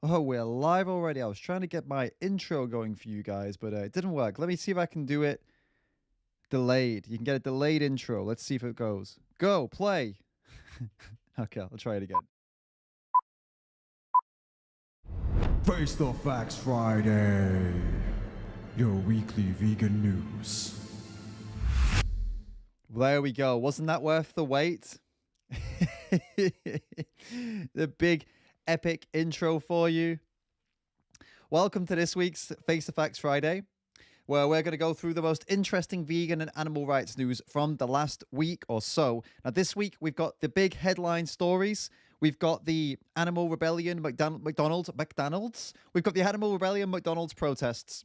Oh, we're live already. I was trying to get my intro going for you guys, but it didn't work. Let me see if I can do it delayed. You can get a delayed intro. Let's see if it goes. Go, play. Okay, I'll try it again. Face the Facts Friday, your weekly vegan news. There we go. Wasn't that worth the wait? The big epic intro for you. Welcome to this week's Face the Facts Friday, where we're going to go through the most interesting vegan and animal rights news from the last week or so. Now, this week, we've got the big headline stories. We've got the Animal Rebellion McDonald's. We've got the Animal Rebellion McDonald's protests.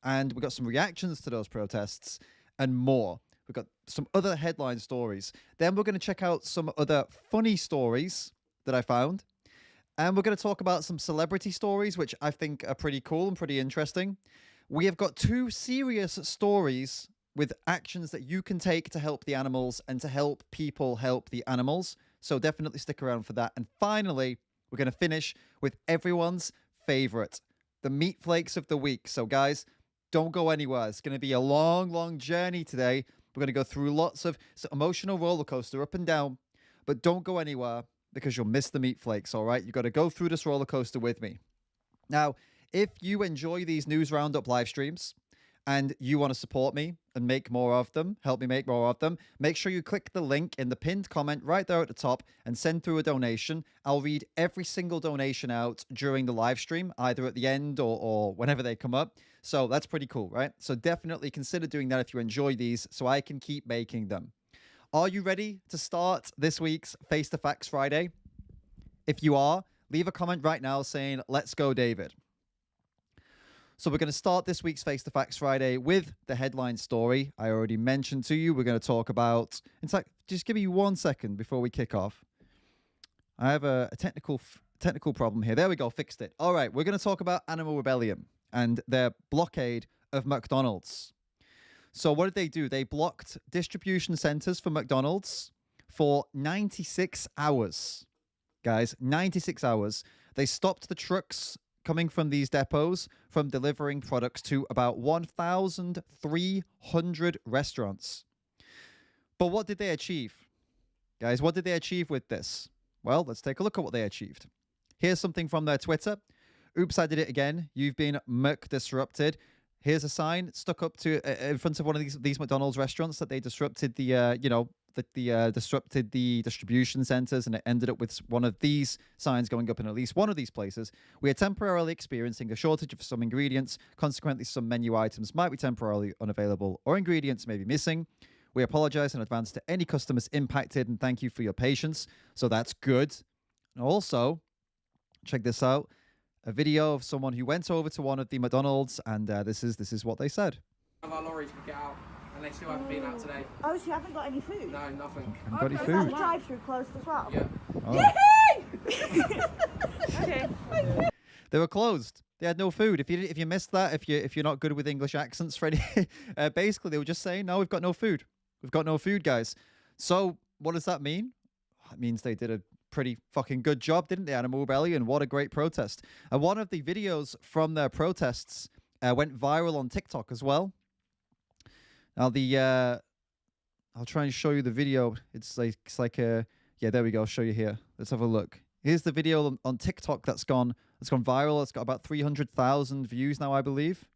And we've got some reactions to those protests and more. We've got some other headline stories. Then we're going to check out some other funny stories that I found. And we're going to talk about some celebrity stories, which I think are pretty cool and pretty interesting. We have got two serious stories with actions that you can take to help the animals and to help people help the animals. So definitely stick around for that. And finally, we're going to finish with everyone's favorite, the meat flakes of the week. So guys, don't go anywhere. It's going to be a long, long journey today. We're going to go through lots of emotional roller coaster up and down, but don't go anywhere because you'll miss the meat flakes, all right? You've got to go through this roller coaster with me. Now, if you enjoy these news roundup live streams and you want to support me and make more of them, help me make more of them, make sure you click the link in the pinned comment right there at the top and send through a donation. I'll read every single donation out during the live stream, either at the end or whenever they come up. So that's pretty cool, right? So definitely consider doing that if you enjoy these so I can keep making them. Are you ready to start this week's Face the Facts Friday? If you are, leave a comment right now saying, "Let's go, David." So we're going to start this week's Face the Facts Friday with the headline story I already mentioned to you. We're going to talk about... In fact, just give me 1 second before we kick off. I have a technical problem here. There we go, fixed it. All right, we're going to talk about Animal Rebellion and their blockade of McDonald's. So what did they do? They blocked distribution centers for McDonald's for 96 hours. Guys, 96 hours. They stopped the trucks coming from these depots from delivering products to about 1,300 restaurants. But what did they achieve? Guys, what did they achieve with this? Well, let's take a look at what they achieved. Here's something from their Twitter. Oops, I did it again. You've been disrupted. Here's a sign stuck up to in front of one of these McDonald's restaurants that they disrupted disrupted the distribution centers, and it ended up with one of these signs going up in at least one of these places. We are temporarily experiencing a shortage of some ingredients. Consequently, some menu items might be temporarily unavailable or ingredients may be missing. We apologize in advance to any customers impacted and thank you for your patience. So that's good. And also, check this out. A video of someone who went over to one of the McDonald's, and this is what they said. Our lorries could get out, and they still haven't been out today. Oh, so you haven't got any food? No, nothing. Haven't got any Is that food. the drive-through closed as well? Yeah. Oh. Okay. They were closed. They had no food. If you missed that, if you're not good with English accents, Freddie, basically they were just saying, no, we've got no food. We've got no food, guys. So what does that mean? It means they did a pretty fucking good job, didn't they, Animal Rebellion? What a great protest. And one of the videos from their protests went viral on TikTok as well. Now I'll try and show you the video. It's like yeah, there we go. I'll show you here. Let's have a look. Here's the video on TikTok that's gone viral. It's got about 300,000 views now, I believe.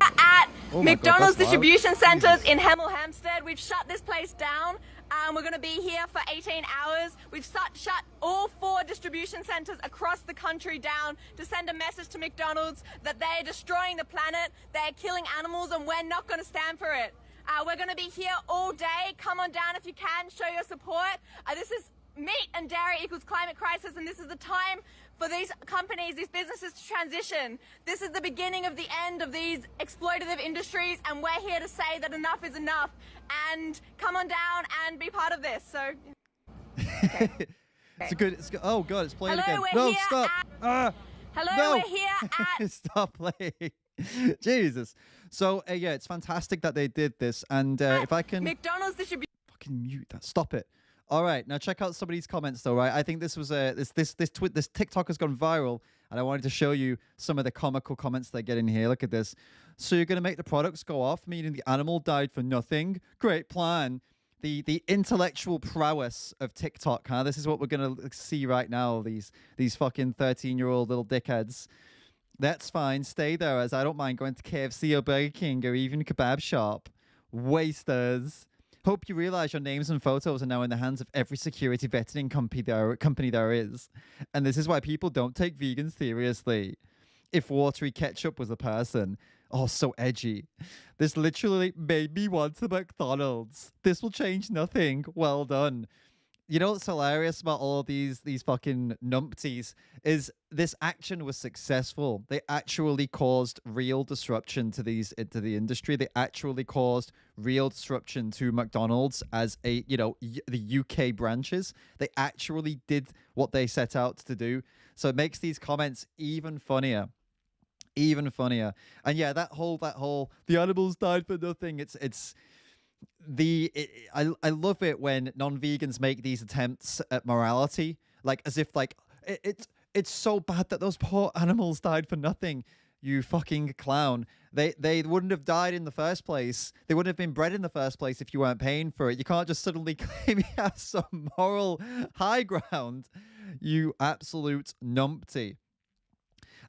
At Oh McDonald's God, that's distribution loud. centers Jesus. in Hemel Hempstead. We've shut this place down. We're going to be here for 18 hours. We've shut all 4 distribution centers across the country down to send a message to McDonald's that they're destroying the planet, they're killing animals, and we're not going to stand for it. We're going to be here all day. Come on down if you can. Show your support. This is meat and dairy equals climate crisis, and this is the time for these companies, these businesses to transition. This is the beginning of the end of these exploitative industries, and we're here to say that enough is enough. And come on down and be part of this. So, okay. It's good. Oh God, it's playing Hello, again. we're No, here stop. hello, No. we're here at Stop playing. Jesus. So yeah, it's fantastic that they did this, and if I can McDonald's distribution. fucking mute that. Stop it. All right, now check out some of these comments though, right? I think this was this TikTok has gone viral, And I wanted to show you some of the comical comments they get in here. Look at this. So you're going to make the products go off, meaning the animal died for nothing? Great plan. The intellectual prowess of TikTok, huh? This is what we're going to see right now, these fucking 13-year-old little dickheads. That's fine. Stay there, as I don't mind going to KFC or Burger King or even kebab shop. Wasters. Hope you realize your names and photos are now in the hands of every security vetting company there is. And this is why people don't take vegans seriously. If watery ketchup was a person. Oh, so edgy. This literally made me want a McDonald's. This will change nothing. Well done. You know what's hilarious about all these fucking numpties is this action was successful. They actually caused real disruption to the industry. They actually caused real disruption to McDonald's as the UK branches. They actually did what they set out to do. So it makes these comments even funnier. Even funnier. And yeah, that whole the animals died for nothing. I love it when non-vegans make these attempts at morality, like as if like it's so bad that those poor animals died for nothing. You fucking clown. They wouldn't have died in the first place. They wouldn't have been bred in the first place if you weren't paying for it. You can't just suddenly claim you have some moral high ground. You absolute numpty.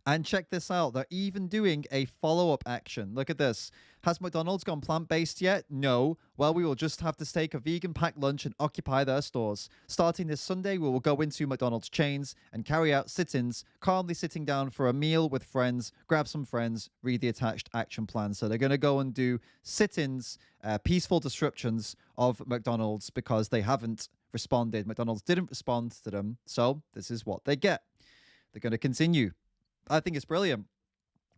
And check this out. They're even doing a follow-up action. Look at this. Has McDonald's gone plant-based yet? No. Well, we will just have to take a vegan packed lunch and occupy their stores. Starting this Sunday, we will go into McDonald's chains and carry out sit-ins, calmly sitting down for a meal with friends, grab some friends, read the attached action plan. So they're going to go and do sit-ins, peaceful disruptions of McDonald's because they haven't responded. McDonald's didn't respond to them. So this is what they get. They're going to continue. I think it's brilliant.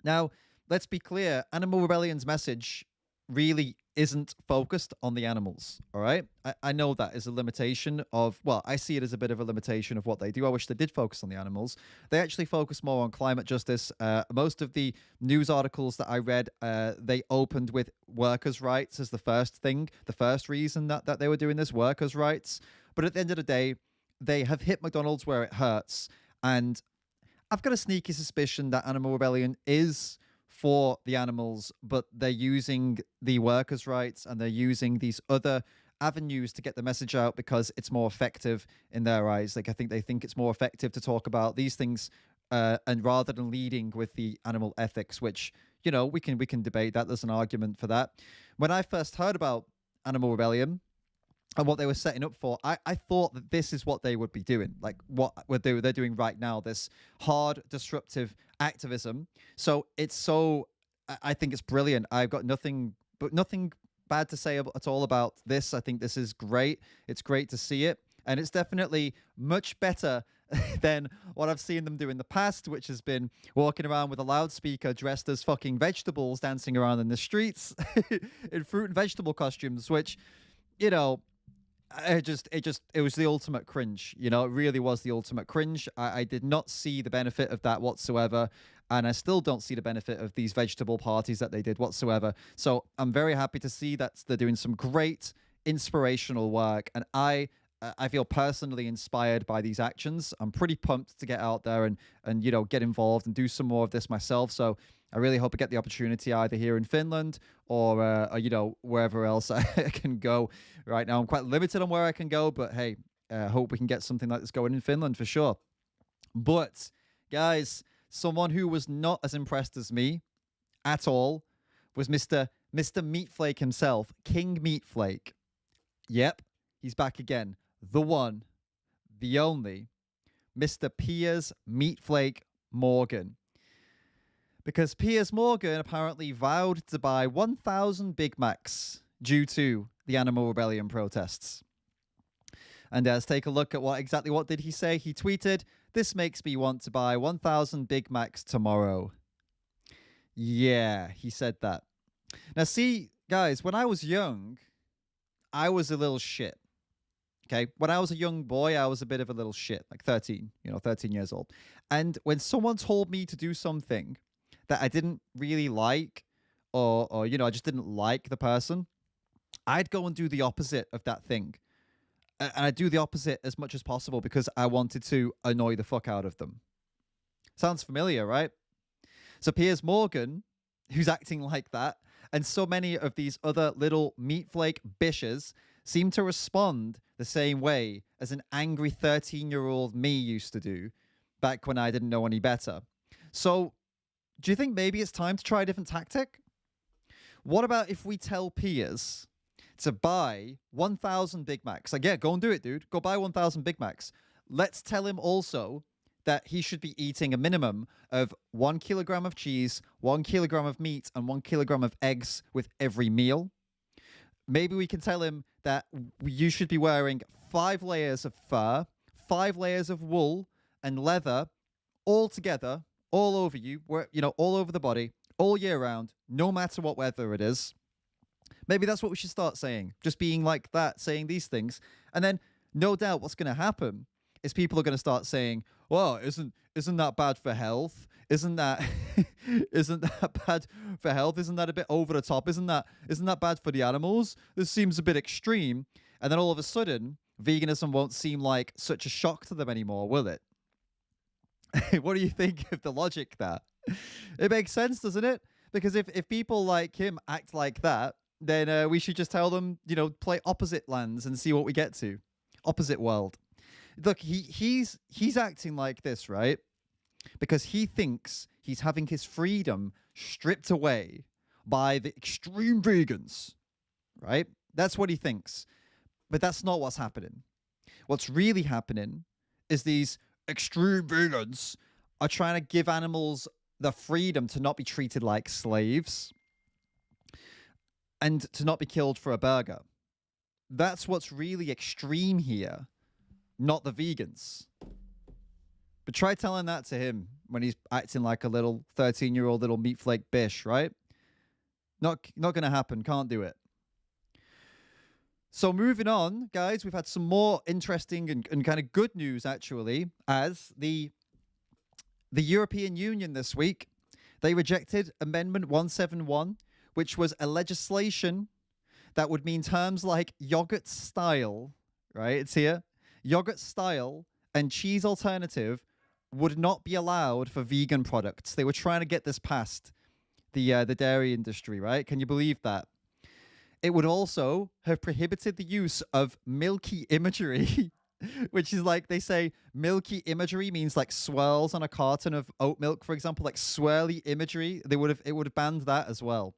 Now, let's be clear. Animal Rebellion's message really isn't focused on the animals, all right? I know that is a limitation of, well, I see it as a bit of a limitation of what they do. I wish they did focus on the animals. They actually focus more on climate justice. Most of the news articles that I read, they opened with workers' rights as the first thing, the first reason that they were doing this, workers' rights. But at the end of the day, they have hit McDonald's where it hurts. And I've got a sneaky suspicion that Animal Rebellion is for the animals, but they're using the workers' rights and they're using these other avenues to get the message out because it's more effective in their eyes. Like, I think they think it's more effective to talk about these things and rather than leading with the animal ethics, which, you know, we can debate that. There's an argument for that. When I first heard about Animal Rebellion and what they were setting up for, I thought that this is what they would be doing, like what they're doing right now, this hard, disruptive activism. So I think it's brilliant. I've got nothing bad to say at all about this. I think this is great. It's great to see it. And it's definitely much better than what I've seen them do in the past, which has been walking around with a loudspeaker dressed as fucking vegetables, dancing around in the streets in fruit and vegetable costumes, which, you know, it was the ultimate cringe. You know, it really was the ultimate cringe. I did not see the benefit of that whatsoever. And I still don't see the benefit of these vegetable parties that they did whatsoever. So I'm very happy to see that they're doing some great inspirational work. And I feel personally inspired by these actions. I'm pretty pumped to get out there and you know, get involved and do some more of this myself. So I really hope I get the opportunity either here in Finland or you know, wherever else I can go. Right now, I'm quite limited on where I can go, but hey, I hope we can get something like this going in Finland for sure. But guys, someone who was not as impressed as me at all was Mr. Meatflake himself, King Meatflake. Yep, he's back again. The one, the only, Mr. Piers Meatflake Morgan. Because Piers Morgan apparently vowed to buy 1,000 Big Macs due to the Animal Rebellion protests. And let's take a look at what did he say? He tweeted, "This makes me want to buy 1,000 Big Macs tomorrow." Yeah, he said that. Now, see, guys, when I was young, I was a little shit. Okay, when I was a young boy, I was a bit of a little shit, like 13 years old. And when someone told me to do something that I didn't really like, or you know, I just didn't like the person, I'd go and do the opposite of that thing. And I'd do the opposite as much as possible because I wanted to annoy the fuck out of them. Sounds familiar, right? So Piers Morgan, who's acting like that, and so many of these other little meat flake bishes seem to respond the same way as an angry 13-year-old me used to do back when I didn't know any better. So do you think maybe it's time to try a different tactic? What about if we tell Piers to buy 1,000 Big Macs? Like, yeah, go and do it, dude. Go buy 1,000 Big Macs. Let's tell him also that he should be eating a minimum of 1 kilogram of cheese, 1 kilogram of meat, and 1 kilogram of eggs with every meal. Maybe we can tell him that you should be wearing 5 layers of fur, 5 layers of wool and leather all together, all over you, all over the body, all year round, no matter what weather it is. Maybe that's what we should start saying. Just being like that, saying these things. And then no doubt what's going to happen is people are going to start saying, well, isn't that bad for health? Isn't that isn't that bad for health? Isn't that a bit over the top? Isn't that bad for the animals? This seems a bit extreme. And then all of a sudden, veganism won't seem like such a shock to them anymore, will it? What do you think of the logic there? It makes sense, doesn't it? Because if people like him act like that, then we should just tell them, play opposite lands and see what we get to. Opposite world. Look, he's acting like this, right? Because he thinks he's having his freedom stripped away by the extreme vegans, right? That's what he thinks. But that's not what's happening. What's really happening is these extreme vegans are trying to give animals the freedom to not be treated like slaves and to not be killed for a burger. That's what's really extreme here, not the vegans. But try telling that to him when he's acting like a little 13-year-old little meat flake bish, right? Not going to happen. Can't do it. So moving on, guys, we've had some more interesting and kind of good news, actually, as the European Union this week, they rejected Amendment 171, which was a legislation that would mean terms like yogurt style, right? It's here. Yogurt style and cheese alternative would not be allowed for vegan products. They were trying to get this past the dairy industry, right? Can you believe that? It would also have prohibited the use of milky imagery, which is like they say milky imagery means like swirls on a carton of oat milk, for example, like swirly imagery. It would have banned that as well.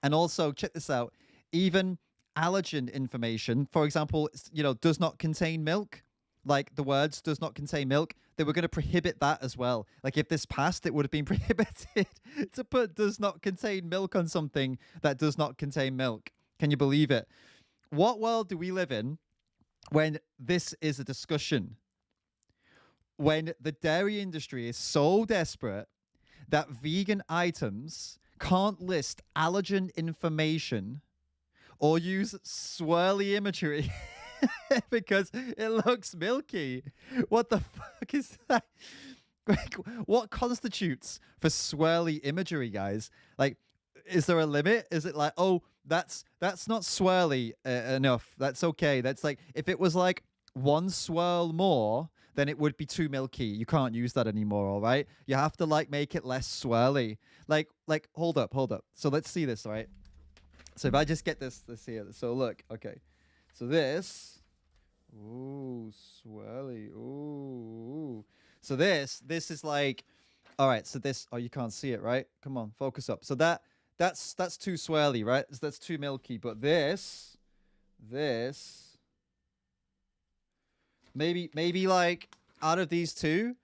And also, check this out, even allergen information, for example, does not contain milk, like the words does not contain milk, they were going to prohibit that as well. Like if this passed, it would have been prohibited to put does not contain milk on something that does not contain milk. Can you believe it? What world do we live in when this is a discussion? When the dairy industry is so desperate that vegan items can't list allergen information or use swirly imagery because it looks milky. What the fuck is that? What constitutes for swirly imagery, guys? Like, is there a limit? Is it like, oh, that's not swirly enough. That's okay. That's like, if it was like one swirl more, then it would be too milky. You can't use that anymore, all right? You have to like make it less swirly. Like, hold up. So let's see this, all right? So if I just get this here. So look, okay. So this, ooh, swirly, ooh. So this is like, all right. So this, oh, you can't see it, right? Come on, focus up. So that's too swirly, right? That's too milky. But this, maybe like out of these two,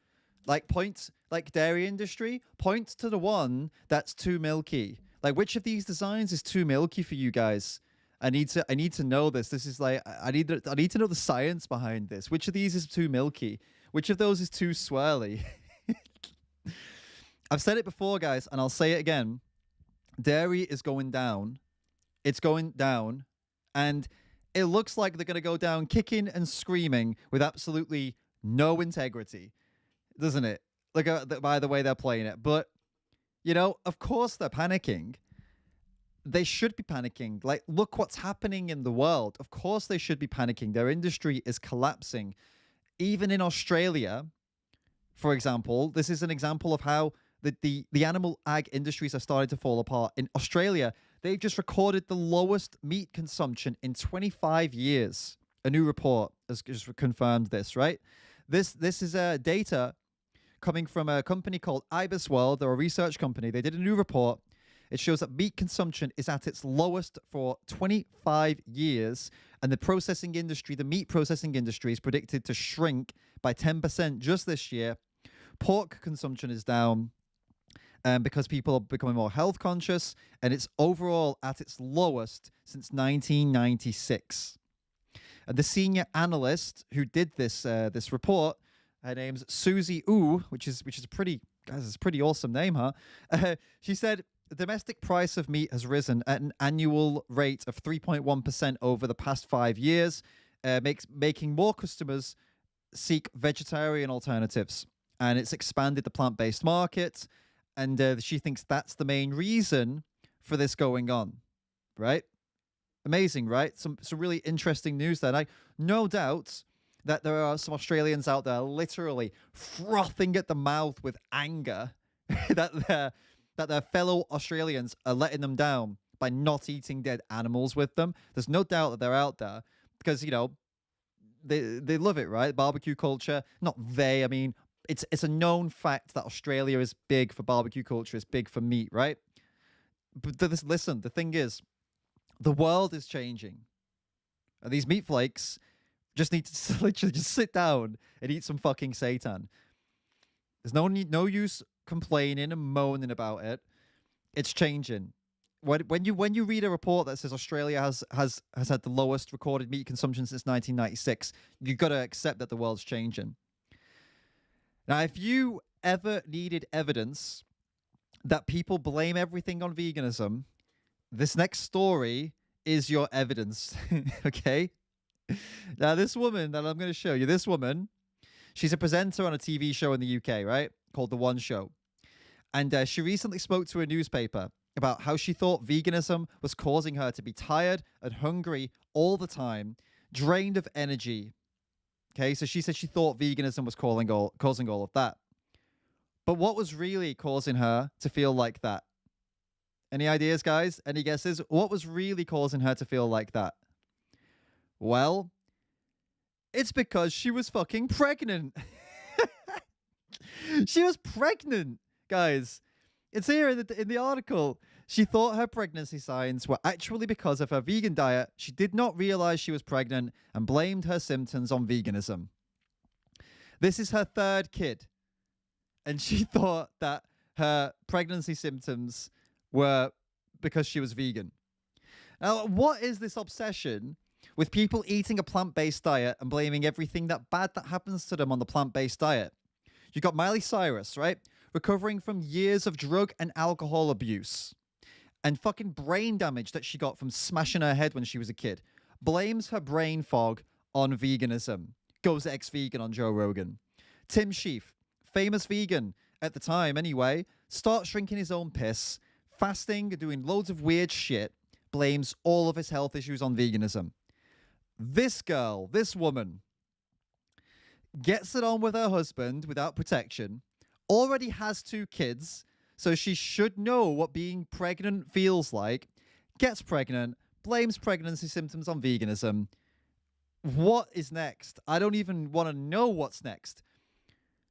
like point, like dairy industry, point to the one that's too milky. Like which of these designs is too milky for you guys? I need to know this. This is like I need to know the science behind this. Which of these is too milky? Which of those is too swirly? I've said it before, guys, and I'll say it again. Dairy is going down. It's going down, and it looks like they're going to go down kicking and screaming with absolutely no integrity, doesn't it? Like by the way they're playing it. But of course they're panicking. They should be panicking. Like, look what's happening in the world. Of course they should be panicking. Their industry is collapsing. Even in Australia, for example, this is an example of how the animal ag industries are starting to fall apart. In Australia, they've just recorded the lowest meat consumption in 25 years. A new report has just confirmed this, right? This is data coming from a company called Ibis World. They're a research company. They did a new report. It shows that meat consumption is at its lowest for 25 years, and the meat processing industry is predicted to shrink by 10% just this year. Pork consumption is down because people are becoming more health conscious, and it's overall at its lowest since 1996. The senior analyst who did this report, her name's Susie Wu, which is a pretty awesome name, huh? She said the domestic price of meat has risen at an annual rate of 3.1% over the past 5 years, making more customers seek vegetarian alternatives, and it's expanded the plant-based market. And she thinks that's the main reason for this going on, right? Amazing, right? Some really interesting news there. No doubt that there are some Australians out there literally frothing at the mouth with anger that their fellow Australians are letting them down by not eating dead animals with them. There's no doubt that they're out there because, they love it, right? Barbecue culture. Not they, I mean, it's a known fact that Australia is big for barbecue culture, is big for meat, right? But listen, the thing is, the world is changing. And these meat flakes just need to literally just sit down and eat some fucking seitan. There's no use complaining and moaning about it. It's changing. When you read a report that says Australia has had the lowest recorded meat consumption since 1996, you've got to accept that the world's changing. Now, if you ever needed evidence that people blame everything on veganism, this next story is your evidence. Okay? Now, this woman that I'm going to show you, she's a presenter on a TV show in the UK, right? Called The One Show. And she recently spoke to a newspaper about how she thought veganism was causing her to be tired and hungry all the time, drained of energy. Okay, so she said she thought veganism was causing all of that. But what was really causing her to feel like that? Any ideas, guys? Any guesses? What was really causing her to feel like that? Well, it's because she was fucking pregnant. She was pregnant, guys. It's here in the article. She thought her pregnancy signs were actually because of her vegan diet. She did not realize she was pregnant and blamed her symptoms on veganism. This is her third kid, and she thought that her pregnancy symptoms were because she was vegan. Now, what is this obsession with people eating a plant-based diet and blaming everything bad that happens to them on the plant-based diet? You got Miley Cyrus, right? Recovering from years of drug and alcohol abuse and fucking brain damage that she got from smashing her head when she was a kid. Blames her brain fog on veganism. Goes ex-vegan on Joe Rogan. Tim Sheaf, famous vegan at the time anyway, starts drinking his own piss, fasting, doing loads of weird shit, blames all of his health issues on veganism. This woman, gets it on with her husband without protection, already has 2 kids, so she should know what being pregnant feels like, gets pregnant, blames pregnancy symptoms on veganism. What is next? I don't even want to know what's next.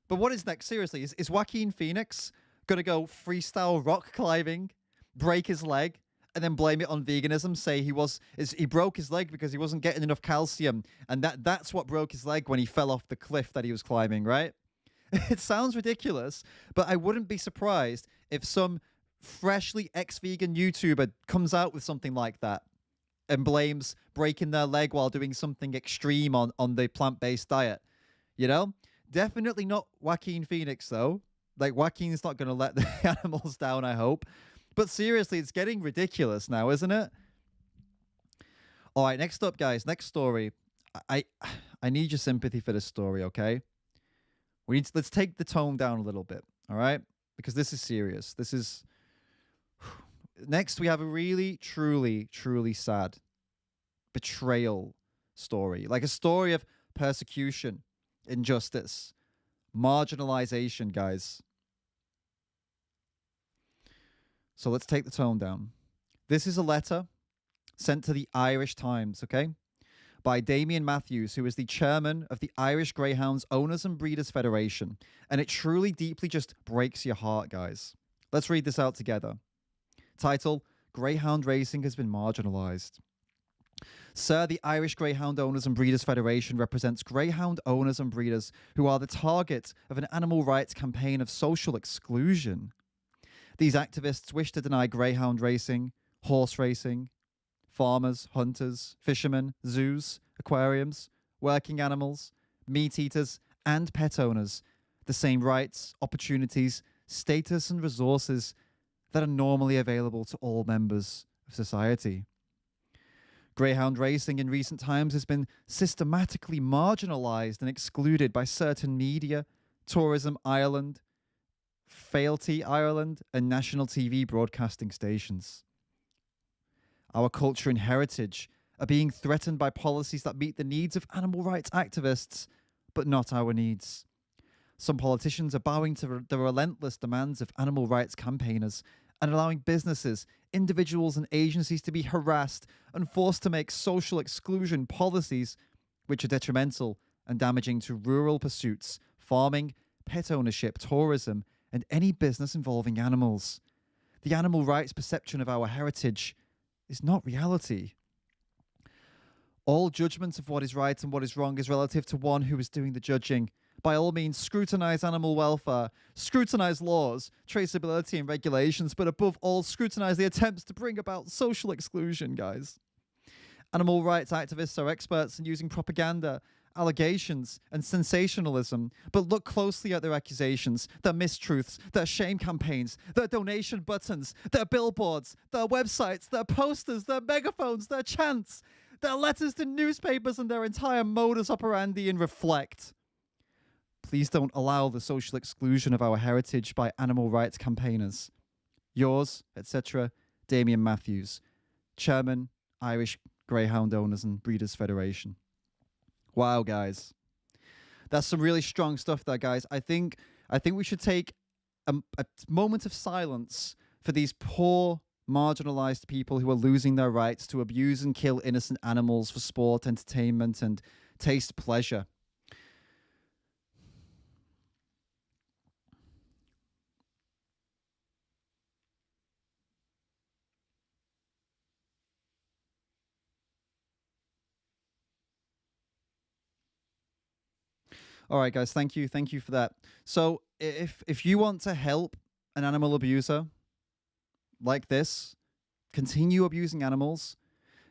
But what is next? Seriously, is Joaquin Phoenix going to go freestyle rock climbing, break his leg, and then blame it on veganism, say he broke his leg because he wasn't getting enough calcium, and that's what broke his leg when he fell off the cliff that he was climbing, right? It sounds ridiculous, but I wouldn't be surprised if some freshly ex-vegan YouTuber comes out with something like that and blames breaking their leg while doing something extreme on the plant-based diet. You know? Definitely not Joaquin Phoenix, though. Like, Joaquin's not going to let the animals down, I hope. But seriously, it's getting ridiculous now, isn't it? All right, next up, guys. Next story. I need your sympathy for this story, okay? Let's take the tone down a little bit, all right? Because this is serious. Next, we have a really, truly, truly sad betrayal story. Like a story of persecution, injustice, marginalization, guys. So let's take the tone down. This is a letter sent to the Irish Times, okay? By Damien Matthews, who is the chairman of the Irish Greyhounds Owners and Breeders Federation. And it truly, deeply just breaks your heart, guys. Let's read this out together. Title, Greyhound Racing has been marginalized. Sir, the Irish Greyhound Owners and Breeders Federation represents greyhound owners and breeders who are the target of an animal rights campaign of social exclusion. These activists wish to deny greyhound racing, horse racing, farmers, hunters, fishermen, zoos, aquariums, working animals, meat eaters, and pet owners the same rights, opportunities, status, and resources that are normally available to all members of society. Greyhound racing in recent times has been systematically marginalized and excluded by certain media, Tourism Ireland, Fealty Ireland, and national TV broadcasting stations. Our culture and heritage are being threatened by policies that meet the needs of animal rights activists, but not our needs. Some politicians are bowing to the relentless demands of animal rights campaigners and allowing businesses, individuals, and agencies to be harassed and forced to make social exclusion policies which are detrimental and damaging to rural pursuits, farming, pet ownership, tourism, and any business involving animals. The animal rights perception of our heritage is not reality. All judgment of what is right and what is wrong is relative to one who is doing the judging. By all means, scrutinize animal welfare, scrutinize laws, traceability, and regulations, but above all, scrutinize the attempts to bring about social exclusion, guys. Animal rights activists are experts in using propaganda, allegations, and sensationalism, but look closely at their accusations, their mistruths, their shame campaigns, their donation buttons, their billboards, their websites, their posters, their megaphones, their chants, their letters to newspapers, and their entire modus operandi, and reflect. Please don't allow the social exclusion of our heritage by animal rights campaigners. Yours, etc., Damien Matthews, Chairman, Irish Greyhound Owners and Breeders Federation. Wow, guys. That's some really strong stuff there, guys. I think we should take a moment of silence for these poor, marginalized people who are losing their rights to abuse and kill innocent animals for sport, entertainment, and taste pleasure. All right, guys, thank you for that. So if you want to help an animal abuser like this continue abusing animals,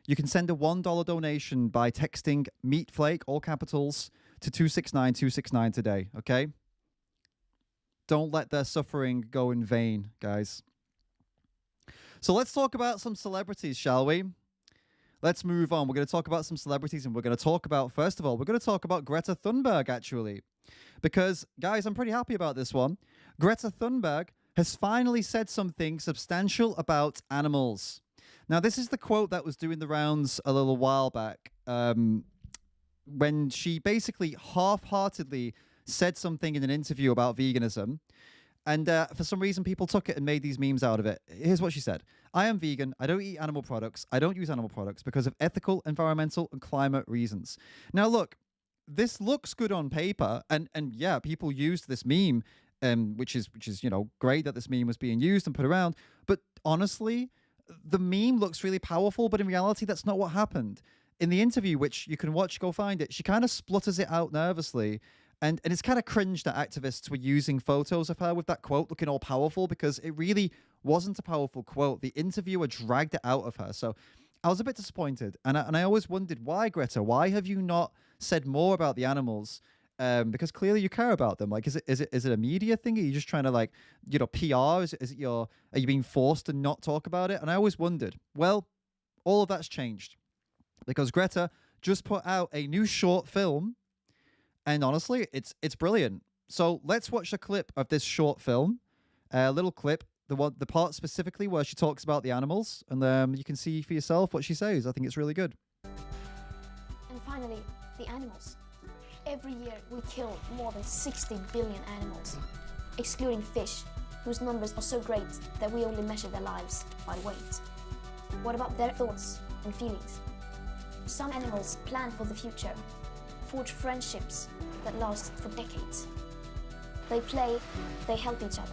you can send a $1 donation by texting Meatflake, all capitals, to 269-269 today, okay? Don't let their suffering go in vain, guys. So let's talk about some celebrities, shall we? Let's move on. We're going to talk about some celebrities, and we're going to talk about, first of all, we're going to talk about Greta Thunberg, actually. Because, guys, I'm pretty happy about this one. Greta Thunberg has finally said something substantial about animals. Now, this is the quote that was doing the rounds a little while back, when she basically half-heartedly said something in an interview about veganism. And for some reason, people took it and made these memes out of it. Here's what she said. I am vegan. I don't eat animal products. I don't use animal products because of ethical, environmental, and climate reasons. Now, look, this looks good on paper. And yeah, people used this meme, which is, you know, great that this meme was being used and put around. But honestly, the meme looks really powerful. But in reality, that's not what happened. In the interview, which you can watch, go find it, she kind of splutters it out nervously. And it's kind of cringe that activists were using photos of her with that quote looking all powerful, because it really wasn't a powerful quote. The interviewer dragged it out of her. So I was a bit disappointed. And I always wondered, why, Greta? Why have you not said more about the animals? Because clearly you care about them. Like, is it a media thing? Are you just trying to, like, you know, PR? Are you being forced to not talk about it? And I always wondered. Well, all of that's changed because Greta just put out a new short film. And honestly, it's brilliant. So let's watch a clip of this short film, a little clip, the part specifically where she talks about the animals, and you can see for yourself what she says. I think it's really good. And finally, the animals. Every year we kill more than 60 billion animals, excluding fish, whose numbers are so great that we only measure their lives by weight. What about their thoughts and feelings? Some animals plan for the future, forge friendships that last for decades. They play, they help each other.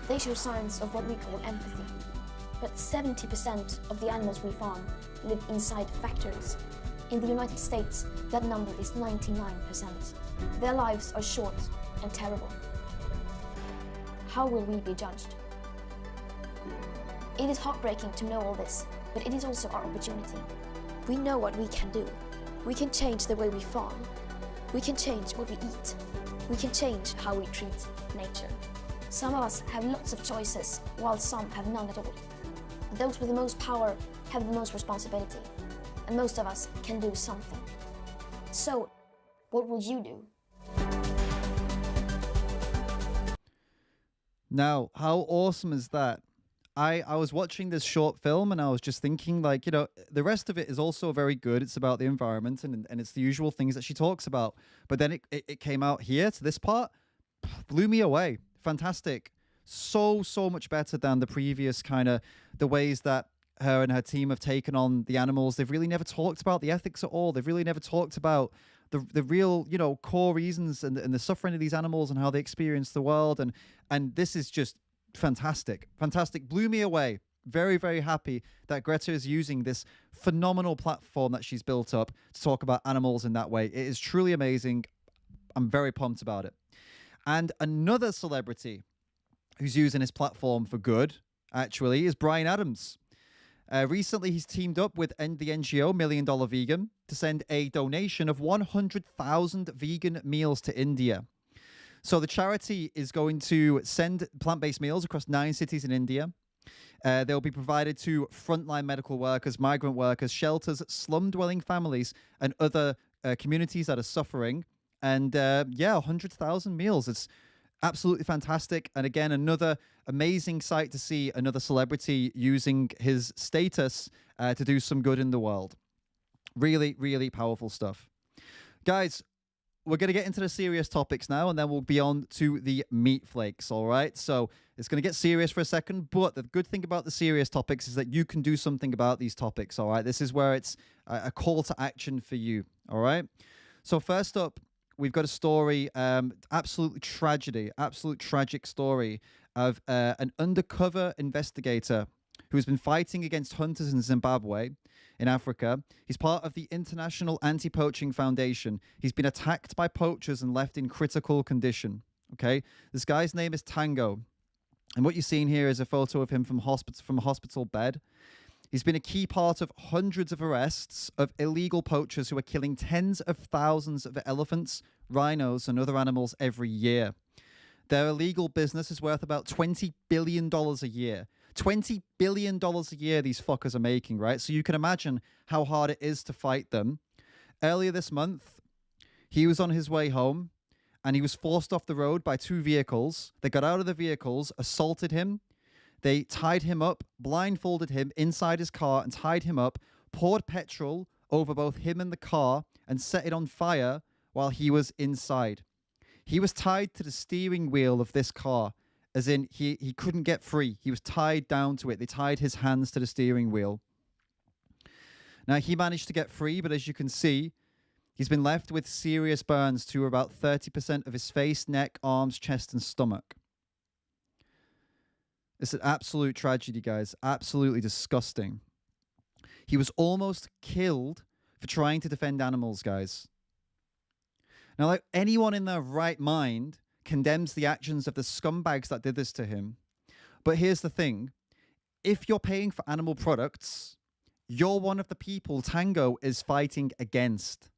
They show signs of what we call empathy. But 70% of the animals we farm live inside factories. In the United States, that number is 99%. Their lives are short and terrible. How will we be judged? It is heartbreaking to know all this, but it is also our opportunity. We know what we can do. We can change the way we farm. We can change what we eat. We can change how we treat nature. Some of us have lots of choices, while some have none at all. Those with the most power have the most responsibility, and most of us can do something. So, what will you do? Now, how awesome is that? I was watching this short film and I was just thinking, like, you know, the rest of it is also very good. It's about the environment and it's the usual things that she talks about. But then it came out here to this part, blew me away. Fantastic. So much better than the previous kind of the ways that her and her team have taken on the animals. They've really never talked about the ethics at all. They've really never talked about the real, you know, core reasons and the suffering of these animals and how they experience the world. And this is just fantastic. Blew me away. Very, very happy that Greta is using this phenomenal platform that she's built up to talk about animals in that way. It is truly amazing. I'm very pumped about it. And another celebrity who's using his platform for good, actually, is Bryan Adams. Recently, he's teamed up with the NGO $1 Million Vegan to send a donation of 100,000 vegan meals to India. So the charity is going to send plant-based meals across 9 cities in India. They'll be provided to frontline medical workers, migrant workers, shelters, slum-dwelling families, and other communities that are suffering. And 100,000 meals. It's absolutely fantastic. And again, another amazing sight to see another celebrity using his status to do some good in the world. Really, really powerful stuff. Guys, we're going to get into the serious topics now, and then we'll be on to the meat flakes, all right? So it's going to get serious for a second, but the good thing about the serious topics is that you can do something about these topics, all right? This is where it's a call to action for you, all right? So first up, we've got a story, absolute tragic story of an undercover investigator who has been fighting against hunters in Zimbabwe, in Africa. He's part of the International Anti-Poaching Foundation. He's been attacked by poachers and left in critical condition, okay? This guy's name is Tango. And what you're seeing here is a photo of him from a hospital bed. He's been a key part of hundreds of arrests of illegal poachers who are killing tens of thousands of elephants, rhinos, and other animals every year. Their illegal business is worth about $20 billion a year. $20 billion a year these fuckers are making, right? So you can imagine how hard it is to fight them. Earlier this month, he was on his way home and he was forced off the road by 2 vehicles. They got out of the vehicles, assaulted him. They tied him up, blindfolded him inside his car and tied him up, poured petrol over both him and the car and set it on fire while he was inside. He was tied to the steering wheel of this car, as in he couldn't get free. He was tied down to it. They tied his hands to the steering wheel. Now, he managed to get free, but as you can see, he's been left with serious burns to about 30% of his face, neck, arms, chest, and stomach. It's an absolute tragedy, guys. Absolutely disgusting. He was almost killed for trying to defend animals, guys. Now, like anyone in their right mind condemns the actions of the scumbags that did this to him. But here's the thing. If you're paying for animal products, you're one of the people Tango is fighting against.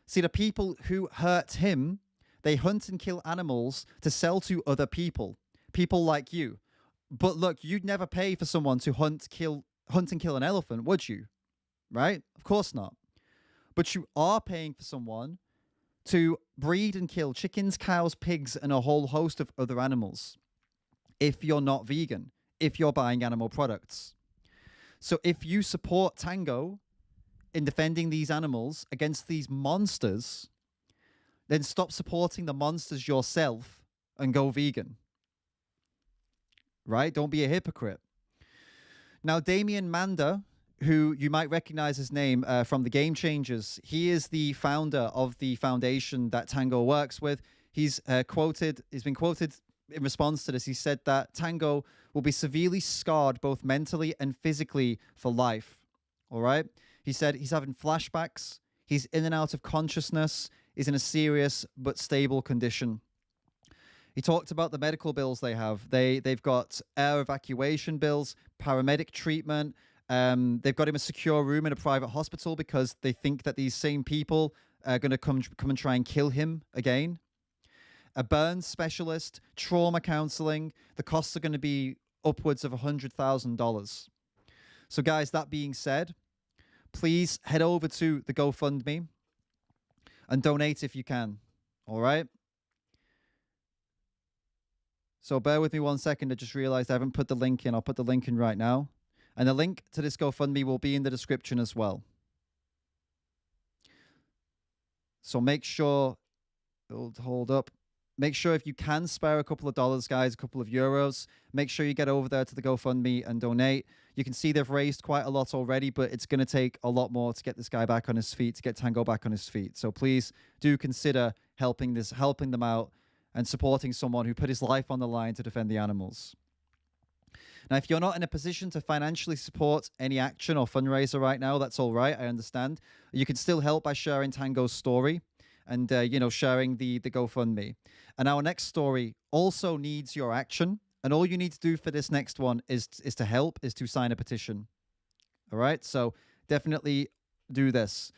See, the people who hurt him, they hunt and kill animals to sell to other people. People like you. But look, you'd never pay for someone to hunt and kill an elephant, would you? Right? Of course not. But you are paying for someone to breed and kill chickens, cows, pigs, and a whole host of other animals. If you're not vegan, if you're buying animal products. So if you support Tango in defending these animals against these monsters, then stop supporting the monsters yourself and go vegan. Right? Don't be a hypocrite. Now, Damien Mander, who you might recognize his name from the Game Changers, he is the founder of the foundation that Tango works with. He's been quoted in response to this. He said that Tango will be severely scarred both mentally and physically for life. All right? He said he's having flashbacks. He's in and out of consciousness. He's in a serious but stable condition. He talked about the medical bills they have. They've got air evacuation bills, paramedic treatment. They've got him a secure room in a private hospital because they think that these same people are going to come and try and kill him again. A burns specialist, trauma counseling. The costs are going to be upwards of $100,000. So, guys, that being said, please head over to the GoFundMe and donate if you can. All right? So bear with me 1 second. I just realized I haven't put the link in. I'll put the link in right now. And the link to this GoFundMe will be in the description as well. So make sure, hold up. Make sure if you can spare a couple of dollars, guys, a couple of euros, make sure you get over there to the GoFundMe and donate. You can see they've raised quite a lot already, but it's going to take a lot more to get this guy back on his feet, to get Tango back on his feet. So please do consider helping them out and supporting someone who put his life on the line to defend the animals. Now, if you're not in a position to financially support any action or fundraiser right now, that's all right. I understand. You can still help by sharing Tango's story and, sharing the GoFundMe. And our next story also needs your action. And all you need to do for this next one is to sign a petition. All right? So definitely do this.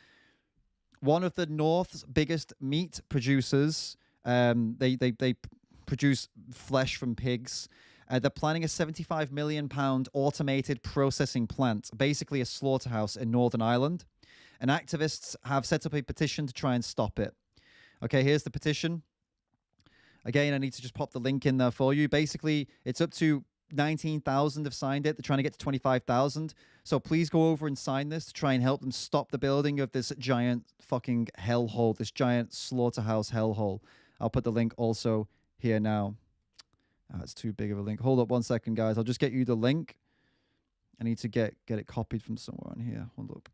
One of the North's biggest meat producers, they produce flesh from pigs. They're planning a £75 million automated processing plant, basically a slaughterhouse in Northern Ireland. And activists have set up a petition to try and stop it. Okay, here's the petition. Again, I need to just pop the link in there for you. Basically, it's up to 19,000 have signed it. They're trying to get to 25,000. So please go over and sign this to try and help them stop the building of this giant fucking hellhole, this giant slaughterhouse hellhole. I'll put the link also here now. That's too big of a link. Hold up 1 second, guys. I'll just get you the link. I need to get it copied from somewhere on here. Hold up.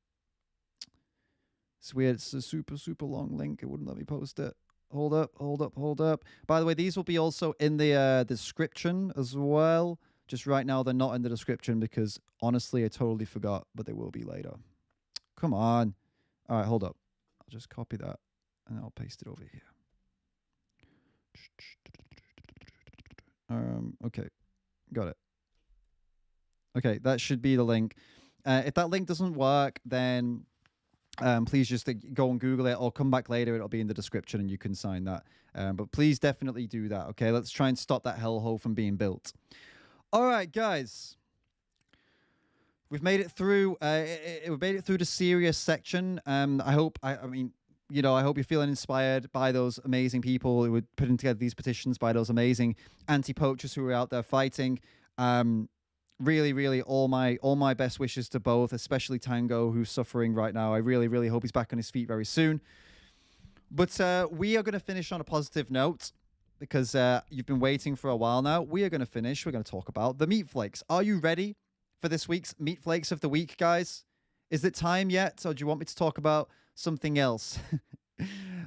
It's weird. It's a super, super long link. It wouldn't let me post it. Hold up. By the way, these will be also in the description as well. Just right now, they're not in the description because, honestly, I totally forgot, but they will be later. Come on. All right, hold up. I'll just copy that, and I'll paste it over here. Okay, got it. Okay, that should be the link. If that link doesn't work, then please just go and Google it or come back later. It'll be in the description and you can sign that. But please definitely do that, okay? Let's try and stop that hellhole from being built. All right, guys. We've made it through. We made it through the serious section. I hope you're feeling inspired by those amazing people who were putting together these petitions, by those amazing anti-poachers who are out there fighting. Really, really, all my best wishes to both, especially Tango, who's suffering right now. I really, really hope he's back on his feet very soon. But we are going to finish on a positive note because you've been waiting for a while now. We are going to finish. We're going to talk about the meat flakes. Are you ready for this week's meat flakes of the week, guys? Is it time yet, or do you want me to talk about something else?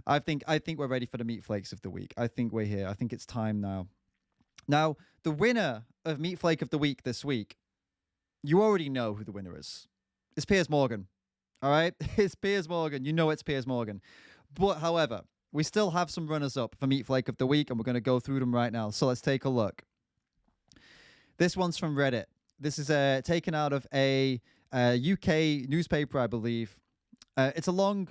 I think we're ready for the meat flakes of the week. I think we're here. I think it's time now. Now, the winner of Meat Flake of the Week this week, you already know who the winner is. It's Piers Morgan. All right? It's Piers Morgan. You know it's Piers Morgan. But, however, we still have some runners-up for Meat Flake of the Week, and we're going to go through them right now. So let's take a look. This one's from Reddit. This is taken out of a UK newspaper, I believe. It's a long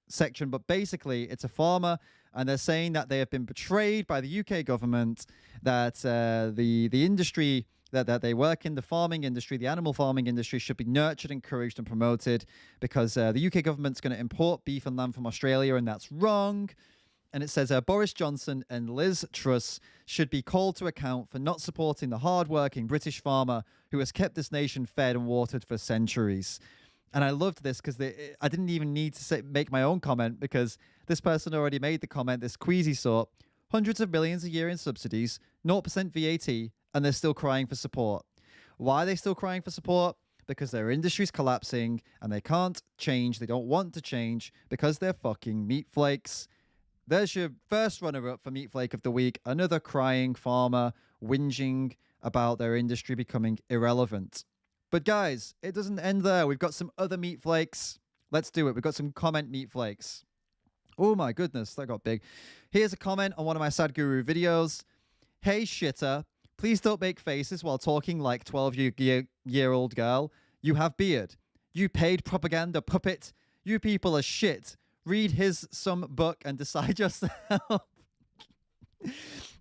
section, but basically it's a farmer, and they're saying that they have been betrayed by the UK government, that the industry that they work in, the farming industry, the animal farming industry, should be nurtured, encouraged, and promoted because the UK government's going to import beef and lamb from Australia, and that's wrong. And it says Boris Johnson and Liz Truss should be called to account for not supporting the hard-working British farmer who has kept this nation fed and watered for centuries. And I loved this because I didn't even need to make my own comment because this person already made the comment, this queasy sort, hundreds of millions a year in subsidies, 0% VAT, and they're still crying for support. Why are they still crying for support? Because their industry's collapsing and they can't change. They don't want to change because they're fucking meat flakes. There's your first runner-up for Meat Flake of the Week. Another crying farmer whinging about their industry becoming irrelevant. But guys, it doesn't end there. We've got some other meat flakes. Let's do it. We've got some comment meat flakes. Oh my goodness, that got big. Here's a comment on one of my Sadhguru videos. Hey shitter, please don't make faces while talking like 12-year-old girl. You have beard. You paid propaganda puppet. You people are shit. Read his some book and decide yourself.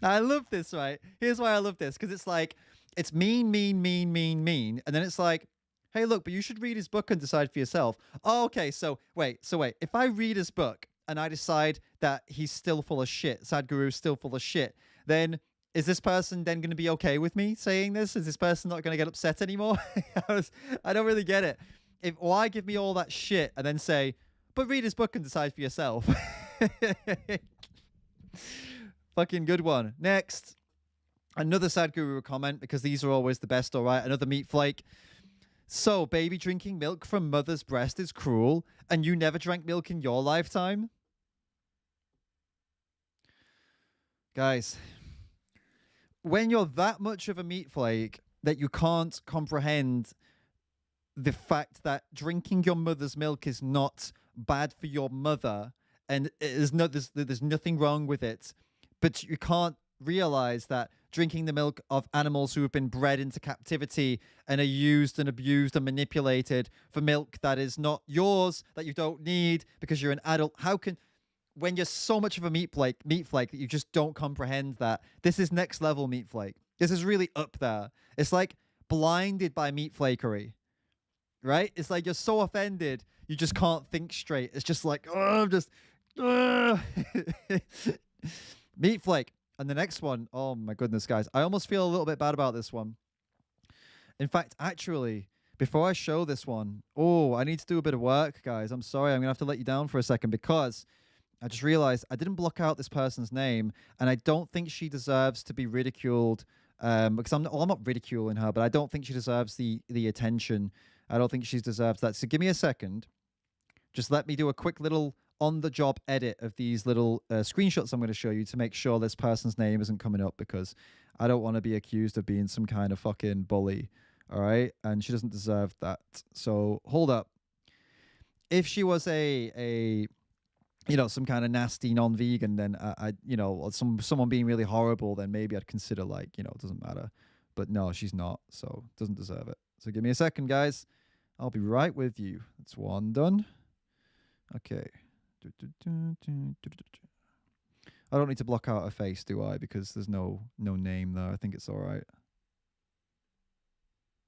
I love this, right? Here's why I love this, because it's like, it's mean. And then it's like, hey, look, but you should read his book and decide for yourself. Oh, okay, so wait. If I read his book and I decide that he's still full of shit, Sadhguru's still full of shit, then is this person then going to be okay with me saying this? Is this person not going to get upset anymore? I don't really get it. Why give me all that shit and then say, but read his book and decide for yourself? Fucking good one. Next. Another Sadhguru comment, because these are always the best, all right? Another meat flake. So, baby drinking milk from mother's breast is cruel, and you never drank milk in your lifetime? Guys, when you're that much of a meat flake that you can't comprehend the fact that drinking your mother's milk is not bad for your mother, and there's nothing wrong with it, but you can't realize that drinking the milk of animals who have been bred into captivity and are used and abused and manipulated for milk that is not yours, that you don't need because you're an adult. How can, when you're so much of a meat flake that you just don't comprehend that? This is next level meat flake. This is really up there. It's like blinded by meat flakery, right? It's like you're so offended you just can't think straight. It's just like, oh, I'm just meat flake. And the next one, oh my goodness, guys, I almost feel a little bit bad about this one. In fact, actually, before I show this one, I need to do a bit of work, guys. I'm sorry, I'm gonna have to let you down for a second because I just realized I didn't block out this person's name, and I don't think she deserves to be ridiculed. Because I'm not ridiculing her, but I don't think she deserves the attention. I don't think she deserves that. So give me a second. Just let me do a quick little on-the-job edit of these little screenshots I'm going to show you to make sure this person's name isn't coming up, because I don't want to be accused of being some kind of fucking bully, all right? And she doesn't deserve that. So hold up. If she was a some kind of nasty non-vegan, then someone being really horrible, then maybe I'd consider it doesn't matter. But no, she's not, so doesn't deserve it. So give me a second, guys. I'll be right with you. That's one done. Okay. I don't need to block out her face, do I? Because there's no name there. I think it's all right.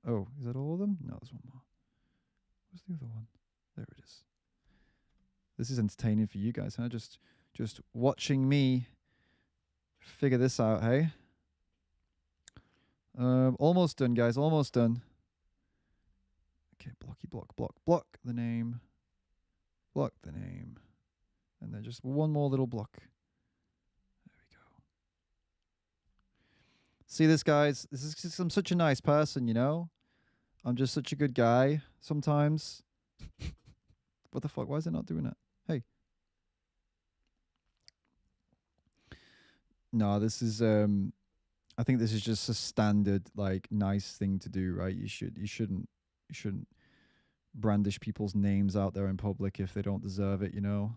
Oh, is that all of them? No, there's one more. Where's the other one? There it is. This is entertaining for you guys, huh? Just watching me figure this out, hey? Almost done, guys. Almost done. Okay, block the name. Block the name. And then just one more little block. There we go. See this, guys? This is just, I'm such a nice person, you know? I'm just such a good guy sometimes. What the fuck? Why is it not doing it? Hey. No, this is I think this is just a standard nice thing to do, right? You shouldn't brandish people's names out there in public if they don't deserve it, you know?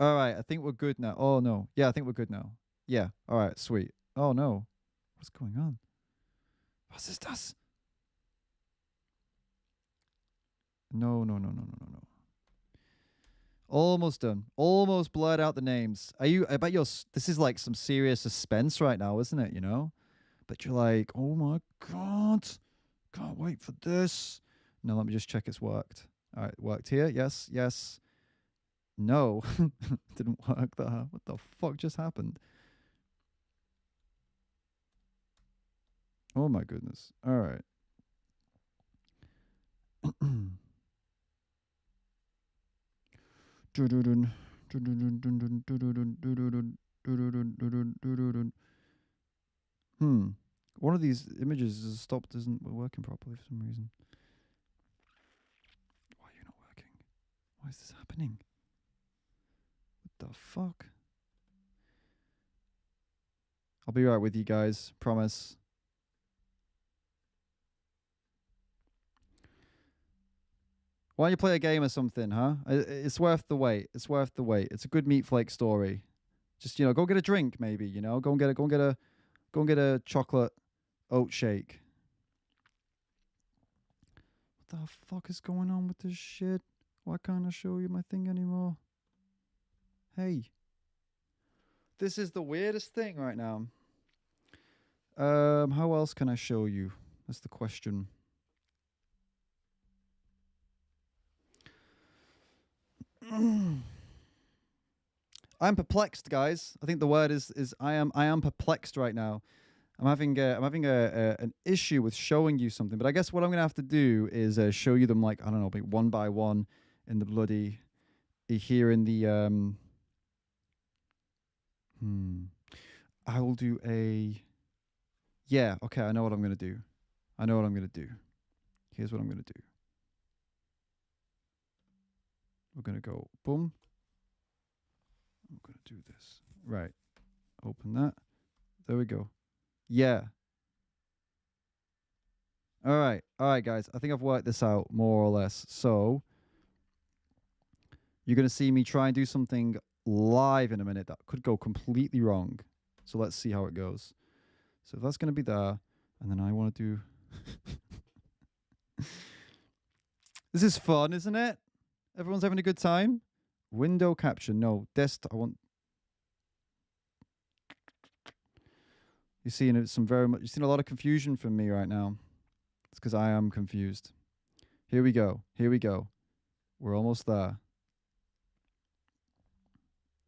All right, I think we're good now. Oh, no. Yeah, I think we're good now. Yeah, all right, sweet. Oh, no. What's going on? Was ist das? No. Almost done. Almost blurred out the names. I bet this is like some serious suspense right now, isn't it, you know? But you're like, oh my God. Can't wait for this. No, let me just check it's worked. All right, worked here. Yes. No, didn't work there. What the fuck just happened? Oh my goodness. All right. One of these images is stopped, isn't working properly for some reason. Why are you not working? Why is this happening? What the fuck? I'll be right with you guys, promise. Why don't you play a game or something, huh? It's worth the wait. It's worth the wait. It's a good meat flake story. Just, go get a drink, maybe, Go and get a chocolate oat shake. What the fuck is going on with this shit? Why can't I show you my thing anymore? Hey. This is the weirdest thing right now. How else can I show you? That's the question. I'm perplexed, guys. I think the word is I am perplexed right now. I'm having an issue with showing you something, but I guess what I'm gonna have to do is show you them like, I don't know, maybe one by one in the bloody here in the I will do a okay, I know what I'm gonna do. Here's what I'm gonna do. We're gonna go boom. I'm gonna do this. Right. Open that. There we go. Yeah. All right, guys. I think I've worked this out more or less. So you're gonna see me try and do something live in a minute that could go completely wrong. So let's see how it goes. So that's gonna be there, and then I want to do. This is fun, isn't it? Everyone's having a good time. Window caption, no. Desktop. I want. You're seeing you're seeing a lot of confusion from me right now. It's because I am confused. Here we go. We're almost there.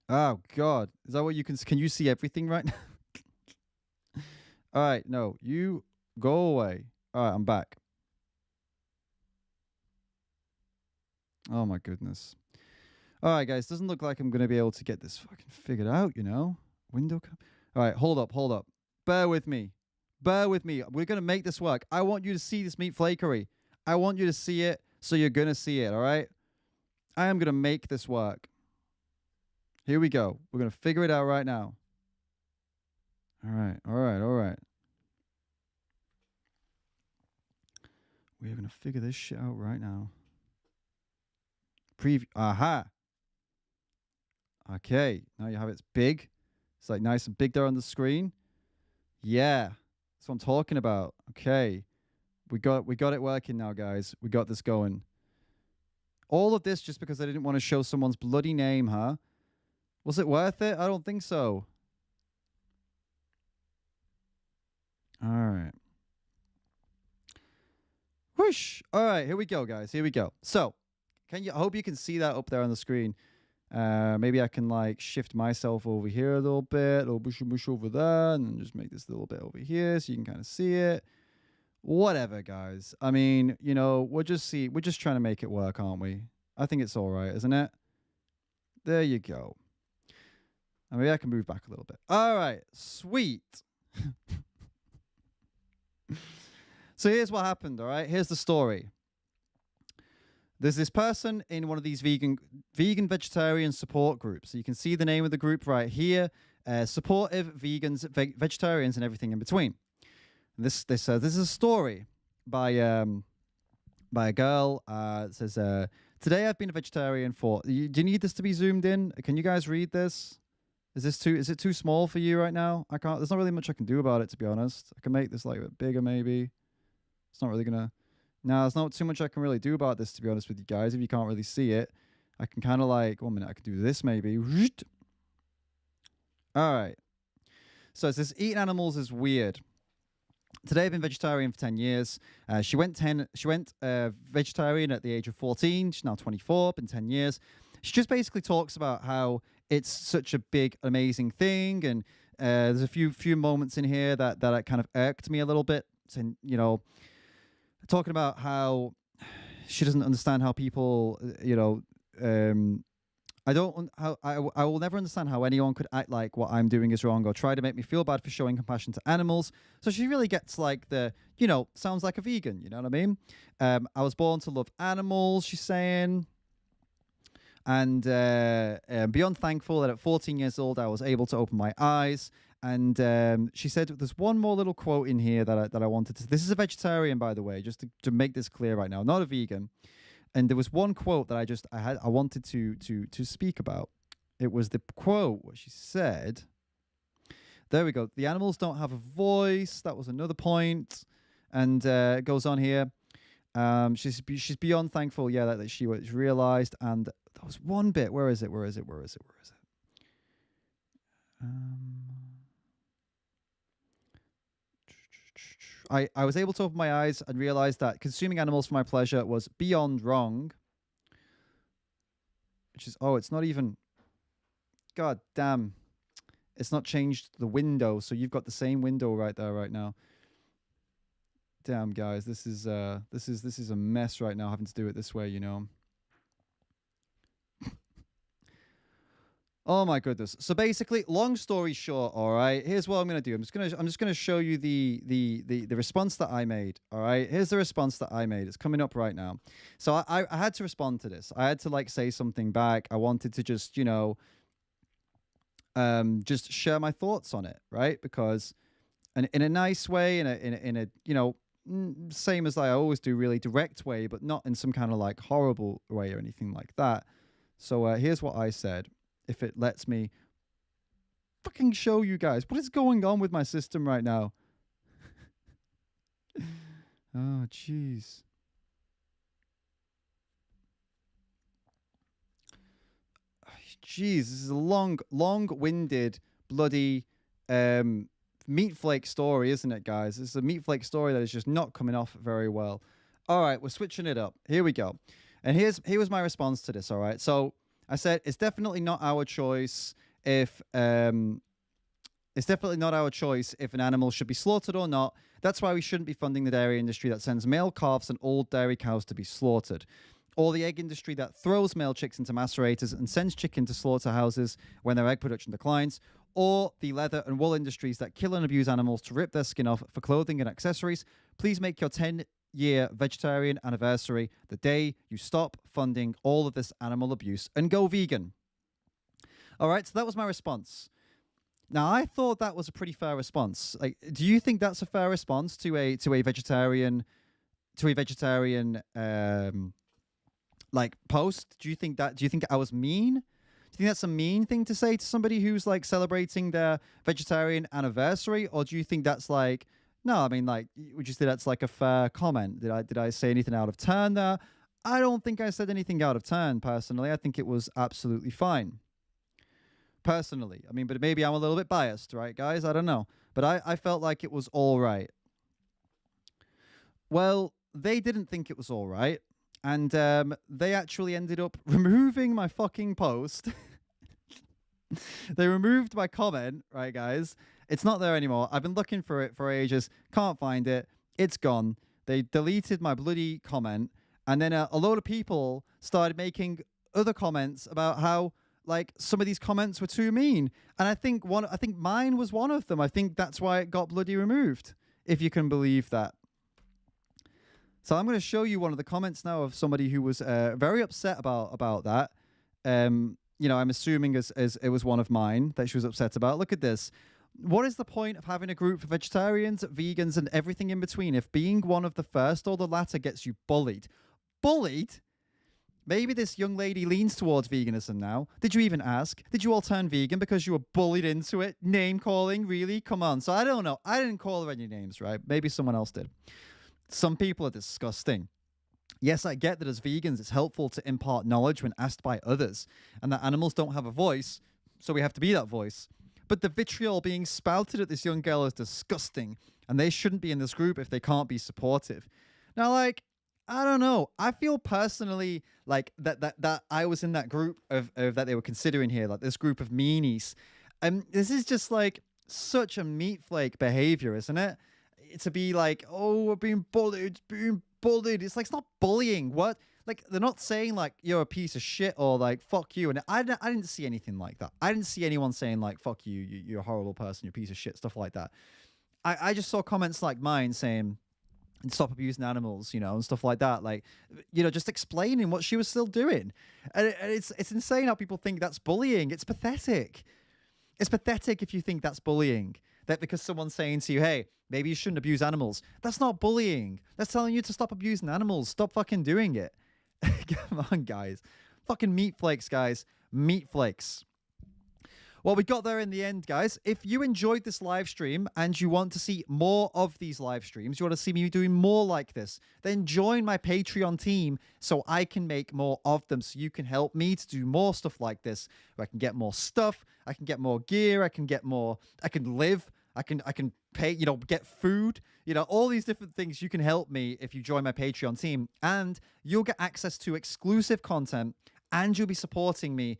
Oh God, is that what you can you see everything right now? All right, no, you go away. All right, I'm back. Oh my goodness. All right, guys, doesn't look like I'm going to be able to get this fucking figured out, Window cap. All right, hold up. Bear with me. We're going to make this work. I want you to see this meat flakery. I want you to see it, so you're going to see it, all right? I am going to make this work. Here we go. We're going to figure it out right now. All right. We're going to figure this shit out right now. Preview. Aha. Okay. Now you have it's big. It's like nice and big there on the screen. Yeah. That's what I'm talking about. Okay. We got it working now, guys. We got this going. All of this just because I didn't want to show someone's bloody name, huh? Was it worth it? I don't think so. All right. Whoosh. All right, here we go, guys. Here we go. So, I hope you can see that up there on the screen. Maybe I can like shift myself over here a little bit, a little bush over there, and then just make this a little bit over here so you can kind of see it. Whatever, guys. I mean, we're just trying to make it work, aren't we? I think it's all right, isn't it? There you go. And maybe I can move back a little bit. All right, sweet. So here's what happened, all right? Here's the story. There's this person in one of these vegan vegetarian support groups. So you can see the name of the group right here. Supportive vegans, vegetarians, and everything in between. This is a story by a girl. It says, today I've been a vegetarian for... Do you need this to be zoomed in? Can you guys read this? Is it too small for you right now? I can't... There's not really much I can do about it, to be honest. I can make this like a bit bigger, maybe. It's not really going to... No, there's not too much I can really do about this, to be honest with you guys. If you can't really see it, I can kind of like... 1 minute, I can do this, maybe. All right. So it says, eating animals is weird. Today I've been vegetarian for 10 years. She went vegetarian at the age of 14. She's now 24, been 10 years. She just basically talks about how it's such a big, amazing thing. And there's a few moments in here that kind of irked me a little bit. And, talking about how she doesn't understand how people, I don't how I will never understand how anyone could act like what I'm doing is wrong or try to make me feel bad for showing compassion to animals. So she really gets like the, sounds like a vegan, you know what I mean? I was born to love animals, she's saying. And beyond thankful that at 14 years old I was able to open my eyes. And she said there's one more little quote in here that I wanted to. This is a vegetarian, by the way, just to make this clear right now, not a vegan. And there was one quote that I wanted to speak about. It was the quote where she said, there we go. The animals don't have a voice. That was another point. And it goes on here. She's beyond thankful, that she was realized. And there was one bit. Where is it? I was able to open my eyes and realize that consuming animals for my pleasure was beyond wrong. Which is, it's not even, God damn, it's not changed the window. So you've got the same window right there right now. Damn, guys, this is a mess right now, having to do it this way, Oh my goodness. So basically, long story short, all right, here's what I'm gonna do. I'm just gonna show you the response that I made. All right. Here's the response that I made. It's coming up right now. So I had to respond to this. I had to say something back. I wanted to just, just share my thoughts on it, right? Because in a nice way, in a same as I always do, really direct way, but not in some kind of horrible way or anything like that. So here's what I said. If it lets me fucking show you guys what is going on with my system right now. Oh, jeez. Jeez, this is a long-winded, bloody meat flake story, isn't it, guys? It's a meat flake story that is just not coming off very well. All right, we're switching it up. Here we go. And here was my response to this, all right? So I said, it's definitely not our choice if an animal should be slaughtered or not. That's why we shouldn't be funding the dairy industry that sends male calves and old dairy cows to be slaughtered, or the egg industry that throws male chicks into macerators and sends chicken to slaughterhouses when their egg production declines, or the leather and wool industries that kill and abuse animals to rip their skin off for clothing and accessories. Please make your 10-year vegetarian anniversary the day you stop funding all of this animal abuse and go vegan. All right, so that was my response. Now, I thought that was a pretty fair response. Do you think that's a fair response to a vegetarian post? Do you think I was mean? Do you think that's a mean thing to say to somebody who's celebrating their vegetarian anniversary? Or do you think that's no, I mean, would you say that's a fair comment? Did I say anything out of turn there? I don't think I said anything out of turn, personally. I think it was absolutely fine. Personally. I mean, but maybe I'm a little bit biased, right, guys? I don't know. But I felt like it was all right. Well, they didn't think it was all right. And they actually ended up removing my fucking post. They removed my comment, right, guys? It's not there anymore. I've been looking for it for ages. Can't find it. It's gone. They deleted my bloody comment. And then a load of people started making other comments about how, some of these comments were too mean. And I think mine was one of them. I think that's why it got bloody removed, if you can believe that. So I'm going to show you one of the comments now of somebody who was very upset about that. I'm assuming as it was one of mine that she was upset about. Look at this. What is the point of having a group for vegetarians, vegans, and everything in between if being one of the first or the latter gets you bullied? Bullied? Maybe this young lady leans towards veganism now. Did you even ask? Did you all turn vegan because you were bullied into it? Name calling? Really? Come on. So I don't know. I didn't call her any names, right? Maybe someone else did. Some people are disgusting. Yes, I get that as vegans, it's helpful to impart knowledge when asked by others, and that animals don't have a voice, so we have to be that voice. But the vitriol being spouted at this young girl is disgusting, and they shouldn't be in this group if they can't be supportive. Now, I don't know. I feel personally that I was in that group of that they were considering here, this group of meanies. This is just such a meat flake behavior, isn't it? To be oh, we're being bullied. It's not bullying. What? like they're not saying like you're a piece of shit or like fuck you. And I didn't see anything like that. I didn't see anyone saying like fuck you, you're a horrible person, you're a piece of shit, stuff like that. I just saw comments like mine saying stop abusing animals, and stuff like that. Like, just explaining what she was still doing. And it's insane how people think that's bullying. It's pathetic. It's pathetic if you think that's bullying. That because someone's saying to you, hey, maybe you shouldn't abuse animals. That's not bullying. That's telling you to stop abusing animals. Stop fucking doing it. Come on, guys. Fucking meat flakes, guys. Meat flakes. Well, we got there in the end, guys. If you enjoyed this live stream and you want to see more of these live streams, you want to see me doing more like this, then join my Patreon team so I can make more of them, so you can help me to do more stuff like this, where I can get more stuff, I can get more gear, I can live, I can pay, get food, all these different things. You can help me if you join my Patreon team, and you'll get access to exclusive content, and you'll be supporting me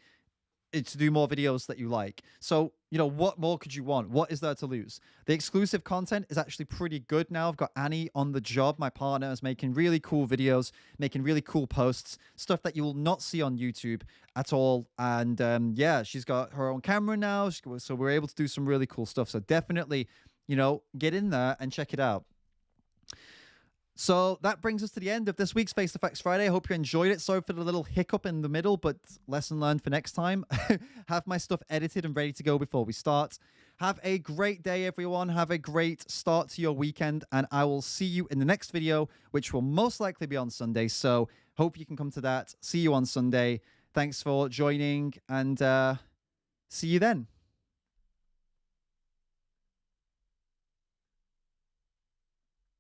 to do more videos that you like. So, what more could you want? What is there to lose? The exclusive content is actually pretty good now. I've got Annie on the job. My partner is making really cool videos, making really cool posts, stuff that you will not see on YouTube at all. And she's got her own camera now. So we're able to do some really cool stuff. So definitely, get in there and check it out. So that brings us to the end of this week's Face the Facts Friday. I hope you enjoyed it. Sorry for the little hiccup in the middle, but lesson learned for next time. Have my stuff edited and ready to go before we start. Have a great day, everyone. Have a great start to your weekend, and I will see you in the next video, which will most likely be on Sunday. So hope you can come to that. See you on Sunday. Thanks for joining, and see you then.